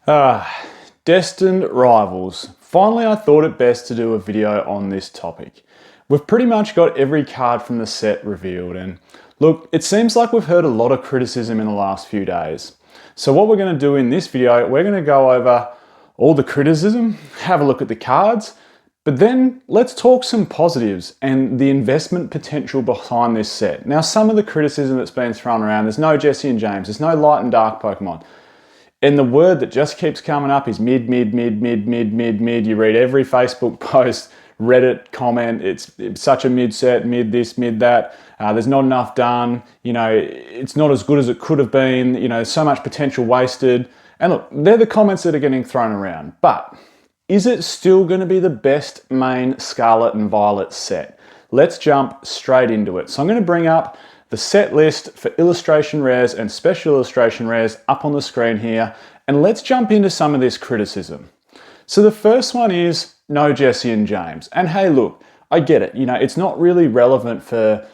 Ah, Destined Rivals. Finally, I thought it best to do a video on this topic. We've pretty much got every card from the set revealed, and look, it seems like we've heard a lot of criticism in the last few days. So what we're going to do in this video, we're going to go over all the criticism, have a look at the cards, but then let's talk some positives and the investment potential behind this set. Now, some of the criticism that's been thrown around, there's no Jesse and James, there's no light and dark Pokemon. And the word that just keeps coming up is mid. You read every Facebook post, Reddit comment, it's such a mid set, mid this, mid that. There's not enough done. You know, it's not as good as it could have been. You know, so much potential wasted. And look, they're the comments that are getting thrown around. But is it still going to be the best main Scarlet and Violet set? Let's jump straight into it. So I'm going to bring up the set list for illustration rares and special illustration rares up on the screen here, and let's jump into some of this criticism. So the first one is no Jesse and James. And hey, look, I get it. You know, it's not really relevant for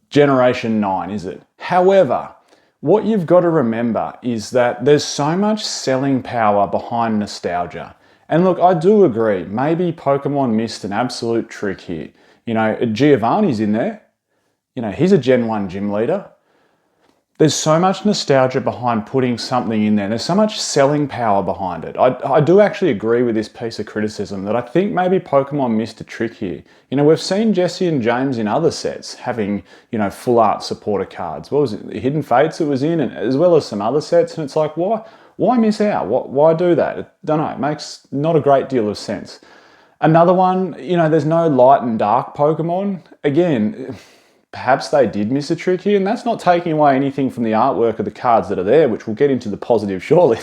Generation 9, is it? However, what you've got to remember is that there's so much selling power behind nostalgia. And look, I do agree, maybe Pokemon missed an absolute trick here. You know, Giovanni's in there. You know, he's a Gen 1 gym leader. There's so much nostalgia behind putting something in there. There's so much selling power behind it. I do actually agree with this piece of criticism that I think maybe Pokemon missed a trick here. You know, we've seen Jesse and James in other sets having, you know, full art supporter cards. What was it? The Hidden Fates it was in, and as well as some other sets. And it's like, why miss out? Why do that? I don't know. It makes not a great deal of sense. Another one, you know, there's no light and dark Pokemon. Again, perhaps they did miss a trick here, and that's not taking away anything from the artwork of the cards that are there, which we'll get into the positive shortly.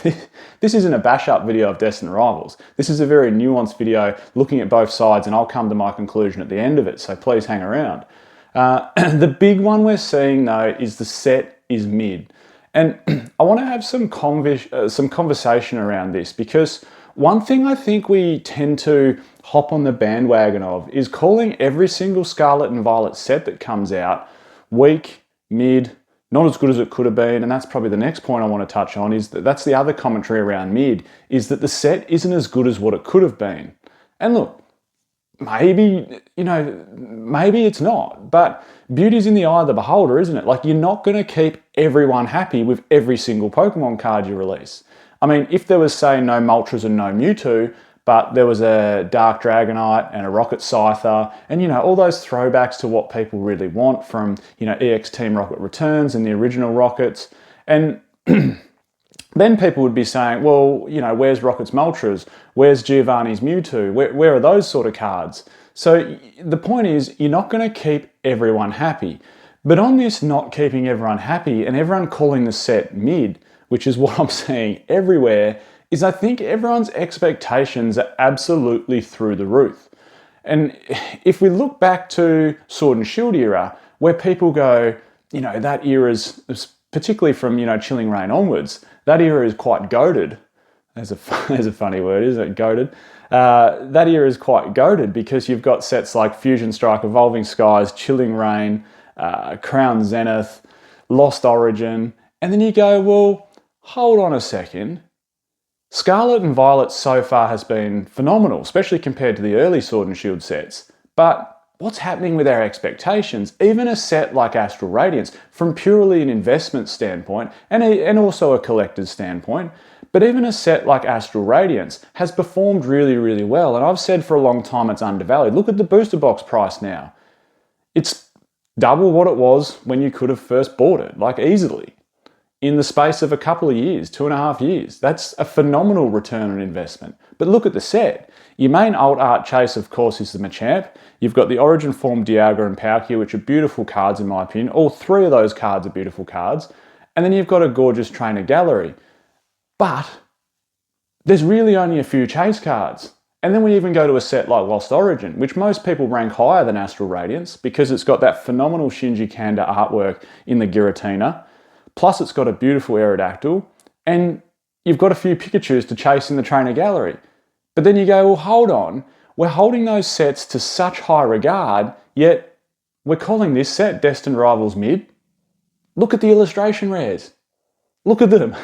This isn't a bash-up video of Destined Rivals. This is a very nuanced video looking at both sides, and I'll come to my conclusion at the end of it, so please hang around. The big one we're seeing, though, is the set is mid. And I want to have some conversation around this, because one thing I think we tend to hop on the bandwagon of is calling every single Scarlet and Violet set that comes out weak, mid, not as good as it could have been. And that's probably the next point I want to touch on, is that's the other commentary around mid, is that the set isn't as good as what it could have been. And look, maybe, you know, maybe it's not, but beauty's in the eye of the beholder, isn't it? Like, you're not going to keep everyone happy with every single Pokemon card you release. I mean, if there was, say, no Moltres and no Mewtwo, but there was a Dark Dragonite and a Rocket Scyther, and, you know, all those throwbacks to what people really want from, you know, EX Team Rocket Returns and the original Rockets, and then people would be saying, well, you know, where's Rocket's Moltres? Where's Giovanni's Mewtwo? Where are those sort of cards? So the point is, you're not going to keep everyone happy. But on this not keeping everyone happy and everyone calling the set mid, which is what I'm seeing everywhere, is I think everyone's expectations are absolutely through the roof. And if we look back to Sword and Shield era, where people go, you know, that era's, particularly from, you know, Chilling Reign onwards, that era is quite goated. There's a funny word, isn't it? Goated. That era is quite goated because you've got sets like Fusion Strike, Evolving Skies, Chilling Reign, Crown Zenith, Lost Origin, and then you go, well, hold on a second. Scarlet and Violet so far has been phenomenal, especially compared to the early Sword and Shield sets. But what's happening with our expectations? Even a set like Astral Radiance, from purely an investment standpoint and also a collector's standpoint, but even a set like Astral Radiance has performed really, really well. And I've said for a long time it's undervalued. Look at the booster box price now. It's double what it was when you could have first bought it, like easily, in the space of a couple of years, 2.5 years. That's a phenomenal return on investment. But look at the set. Your main alt art chase, of course, is the Machamp. You've got the Origin Form Dialga and Palkia, which are beautiful cards in my opinion. All three of those cards are beautiful cards. And then you've got a gorgeous trainer gallery. But there's really only a few chase cards. And then we even go to a set like Lost Origin, which most people rank higher than Astral Radiance because it's got that phenomenal Shinji Kanda artwork in the Giratina. Plus it's got a beautiful Aerodactyl, and you've got a few Pikachus to chase in the trainer gallery. But then you go, well, hold on, we're holding those sets to such high regard, yet we're calling this set Destined Rivals mid. Look at the illustration rares. Look at them.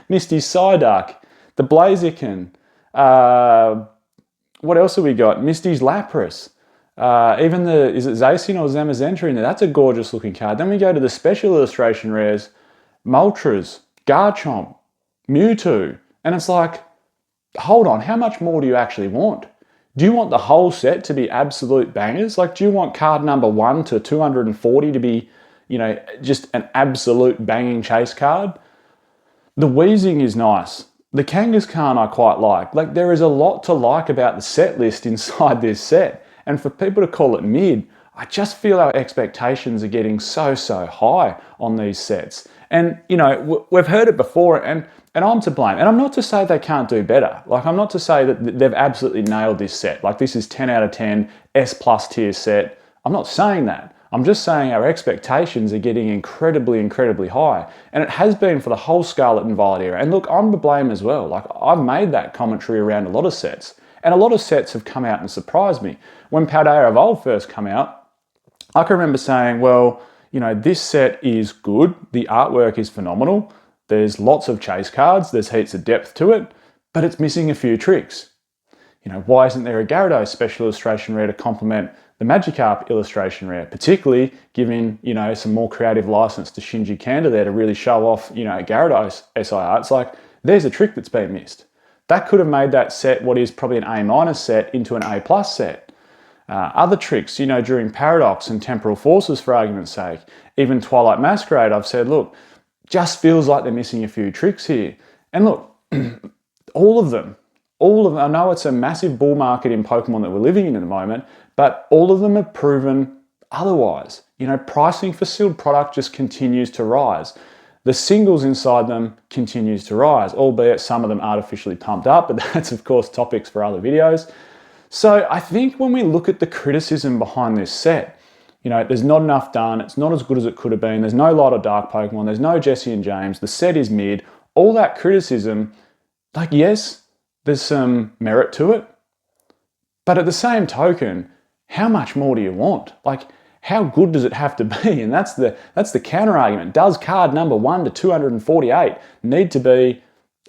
Misty Psyduck, the Blaziken, what else have we got? Misty's Lapras. Even is it Zacian or Zamazenta in there? That's a gorgeous looking card. Then we go to the special illustration rares, Moltres, Garchomp, Mewtwo. And it's like, hold on, how much more do you actually want? Do you want the whole set to be absolute bangers? Like, do you want card number 1 to 240 to be, just an absolute banging chase card? The Weezing is nice. The Kangaskhan I quite like. Like, there is a lot to like about the set list inside this set. And for people to call it mid, I just feel our expectations are getting so high on these sets. And, we've heard it before, and I'm to blame. And I'm not to say they can't do better. Like, I'm not to say that they've absolutely nailed this set. Like, this is 10 out of 10, S+ tier set. I'm not saying that. I'm just saying our expectations are getting incredibly high. And it has been for the whole Scarlet and Violet era. And look, I'm to blame as well. Like, I've made that commentary around a lot of sets. And a lot of sets have come out and surprised me. When Paldea Evolved first came out, I can remember saying, well, this set is good. The artwork is phenomenal. There's lots of chase cards. There's heaps of depth to it, but it's missing a few tricks. Why isn't there a Gyarados special illustration rare to complement the Magikarp illustration rare, particularly giving, some more creative license to Shinji Kanda there to really show off, Gyarados SIR. It's like, there's a trick that's been missed. That could have made that set, what is probably an A- set, into an A+ set. Other tricks, during Paradox and Temporal Forces, for argument's sake, even Twilight Masquerade, I've said, look, just feels like they're missing a few tricks here. And look, all of them, I know it's a massive bull market in Pokemon that we're living in at the moment, but all of them have proven otherwise. Pricing for sealed product just continues to rise. The singles inside them continues to rise, albeit some of them artificially pumped up, but that's of course topics for other videos. So I think when we look at the criticism behind this set, there's not enough done, it's not as good as it could have been, there's no Light or Dark Pokemon, there's no Jesse and James, the set is mid, all that criticism, like, yes, there's some merit to it, but at the same token, how much more do you want? Like, how good does it have to be? And that's the counter argument. Does card number 1 to 248 need to be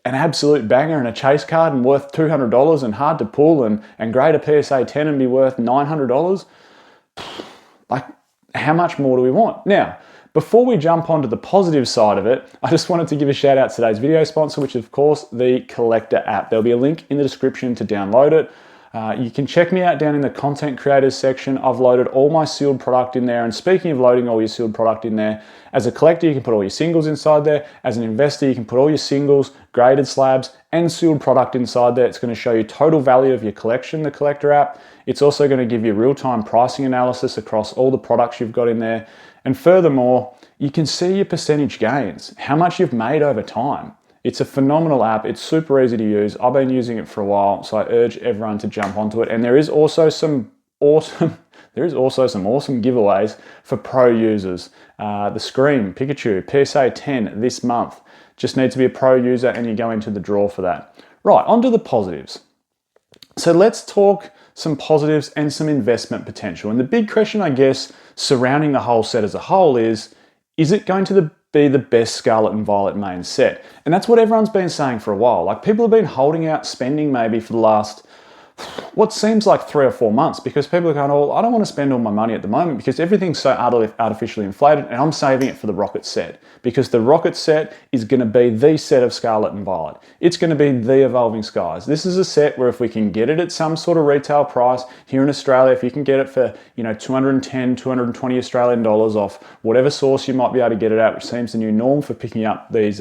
an absolute banger and a chase card and worth $200 and hard to pull and grade a PSA 10 and be worth $900? Like, how much more do we want? Now, before we jump onto the positive side of it, I just wanted to give a shout out to today's video sponsor, which is of course the Collector app. There'll be a link in the description to download it. You can check me out down in the content creators section. I've loaded all my sealed product in there. And speaking of loading all your sealed product in there, as a collector, you can put all your singles inside there. As an investor, you can put all your singles, graded slabs, and sealed product inside there. It's going to show you total value of your collection, the Collector app. It's also going to give you real-time pricing analysis across all the products you've got in there. And furthermore, you can see your percentage gains, how much you've made over time. It's a phenomenal app. It's super easy to use. I've been using it for a while, so I urge everyone to jump onto it. And there is also some awesome giveaways for pro users. The Scream Pikachu PSA 10 this month. Just need to be a pro user and you go into the draw for that. Right, on to the positives. So let's talk some positives and some investment potential. And the big question, I guess, surrounding the whole set as a whole is it going to be the best Scarlet and Violet main set? And that's what everyone's been saying for a while. Like, people have been holding out spending maybe for the last, what seems like 3 or 4 months, because people are going, oh, I don't want to spend all my money at the moment because everything's so artificially inflated, and I'm saving it for the Rocket set, because the Rocket set is going to be the set of Scarlet and Violet. It's going to be the Evolving Skies. This is a set where if we can get it at some sort of retail price here in Australia, if you can get it for 210, 220 Australian dollars off whatever source you might be able to get it at, which seems the new norm for picking up these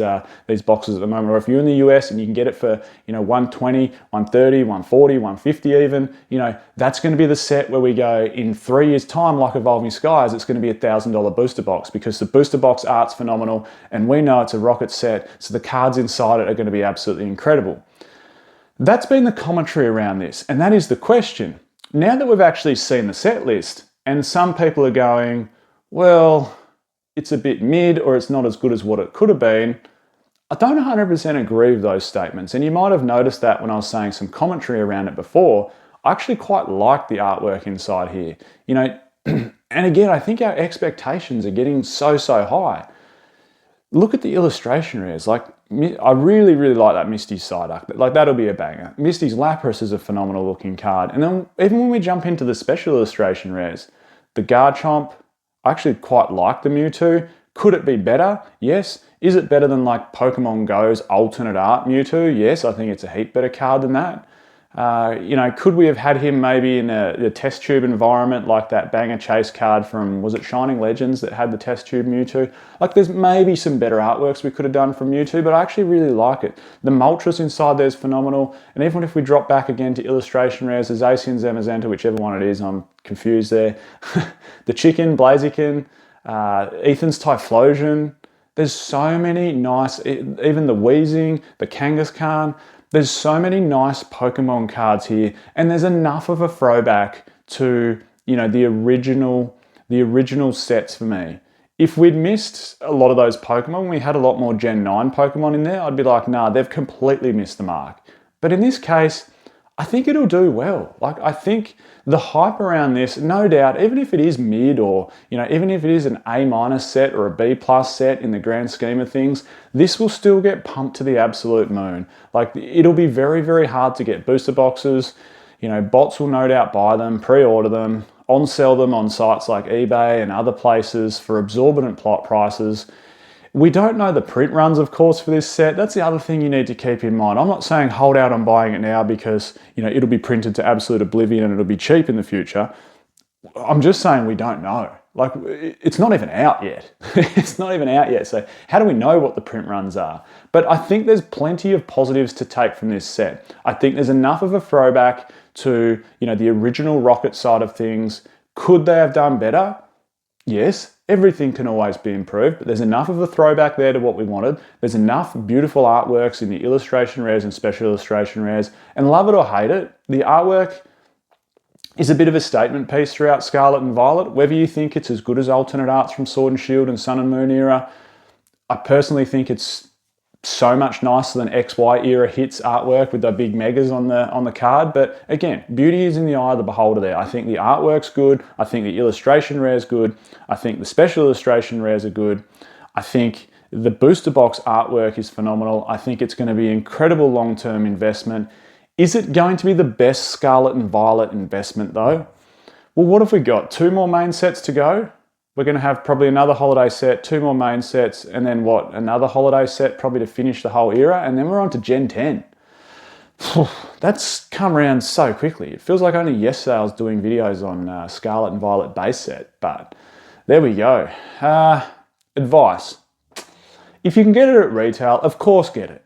boxes at the moment, or if you're in the US and you can get it for 120, 130, 140, 150 even, that's going to be the set where we go in 3 years time, like Evolving Skies, it's going to be $1,000 booster box, because the booster box art's phenomenal and we know it's a Rocket set, so the cards inside it are going to be absolutely incredible. That's been the commentary around this, and that is the question. Now that we've actually seen the set list and some people are going, well, it's a bit mid or it's not as good as what it could have been, I don't 100% agree with those statements, and you might have noticed that when I was saying some commentary around it before. I actually quite like the artwork inside here. And again, I think our expectations are getting so high. look at the illustration rares. Like, I really, really like that Misty's Psyduck. Like, that'll be a banger. Misty's Lapras is a phenomenal looking card. And then even when we jump into the special illustration rares, the Garchomp, I actually quite like the Mewtwo. Could it be better? Yes. Is it better than like Pokemon Go's alternate art Mewtwo? Yes, I think it's a heap better card than that. Could we have had him maybe in a test tube environment like that banger chase card from, was it Shining Legends that had the test tube Mewtwo? Like, there's maybe some better artworks we could have done from Mewtwo, but I actually really like it. The Moltres inside there is phenomenal, and even if we drop back again to illustration rares, the Zacian Zamazenta, whichever one it is, I'm confused there. The Chicken, Blaziken, Ethan's Typhlosion. There's so many nice, even the Weezing, the Kangaskhan. There's so many nice Pokemon cards here, and there's enough of a throwback to, the original sets for me. If we'd missed a lot of those Pokemon, we had a lot more Gen 9 Pokemon in there, I'd be like, nah, they've completely missed the mark. But in this case, I think it'll do well. Like, I think the hype around this, no doubt, even if it is mid or, even if it is an A- set or a B+ set in the grand scheme of things, this will still get pumped to the absolute moon. Like, it'll be very, very hard to get booster boxes. Bots will no doubt buy them, pre-order them, on-sell them on sites like eBay and other places for exorbitant plot prices. We don't know the print runs, of course, for this set. That's the other thing you need to keep in mind. I'm not saying hold out on buying it now because, it'll be printed to absolute oblivion and it'll be cheap in the future. I'm just saying we don't know. Like, it's not even out yet. It's not even out yet. So how do we know what the print runs are? But I think there's plenty of positives to take from this set. I think there's enough of a throwback to, the original Rocket side of things. Could they have done better? Yes, everything can always be improved, but there's enough of a throwback there to what we wanted. There's enough beautiful artworks in the illustration rares and special illustration rares, and love it or hate it, the artwork is a bit of a statement piece throughout Scarlet and Violet. Whether you think it's as good as alternate arts from Sword and Shield and Sun and Moon era, I personally think it's so much nicer than XY era hits artwork with the big megas on the card. But again, beauty is in the eye of the beholder there. I think the artwork's good. I think the illustration rare's good. I think the special illustration rares are good. I think the booster box artwork is phenomenal. I think it's going to be an incredible long-term investment. Is it going to be the best Scarlet and Violet investment though? Well, what have we got? 2 more main sets to go. We're going to have probably another holiday set, 2 more main sets, and then what? Another holiday set probably to finish the whole era, and then we're on to Gen 10. That's come around so quickly. It feels like only yesterday I was doing videos on Scarlet and Violet base set, but there we go. Advice. If you can get it at retail, of course get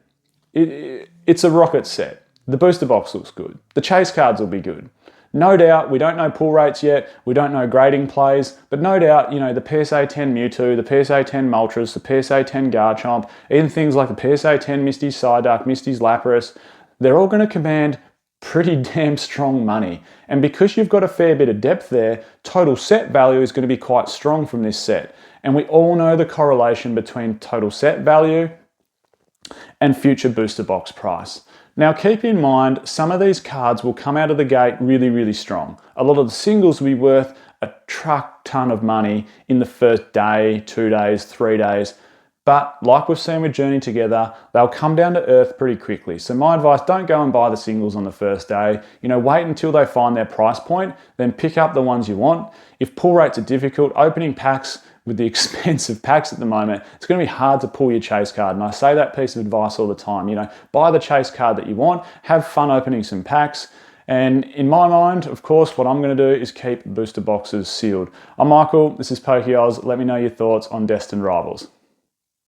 it. It's a Rocket set. The booster box looks good. The chase cards will be good. No doubt, we don't know pull rates yet, we don't know grading plays, but no doubt, the PSA 10 Mewtwo, the PSA 10 Moltres, the PSA 10 Garchomp, even things like the PSA 10 Misty's Psyduck, Misty's Lapras, they're all going to command pretty damn strong money. And because you've got a fair bit of depth there, total set value is going to be quite strong from this set. And we all know the correlation between total set value and future booster box price. Now keep in mind, some of these cards will come out of the gate really, really strong. A lot of the singles will be worth a truck ton of money in the first day, 2 days, 3 days. But like we've seen with Journey Together, they'll come down to earth pretty quickly. So my advice, don't go and buy the singles on the first day. Wait until they find their price point, then pick up the ones you want. If pull rates are difficult, opening packs with the expensive packs at the moment, it's going to be hard to pull your chase card. And I say that piece of advice all the time. Buy the chase card that you want, have fun opening some packs. And in my mind, of course, what I'm going to do is keep booster boxes sealed. I'm Michael, this is PokeOz. Let me know your thoughts on Destined Rivals.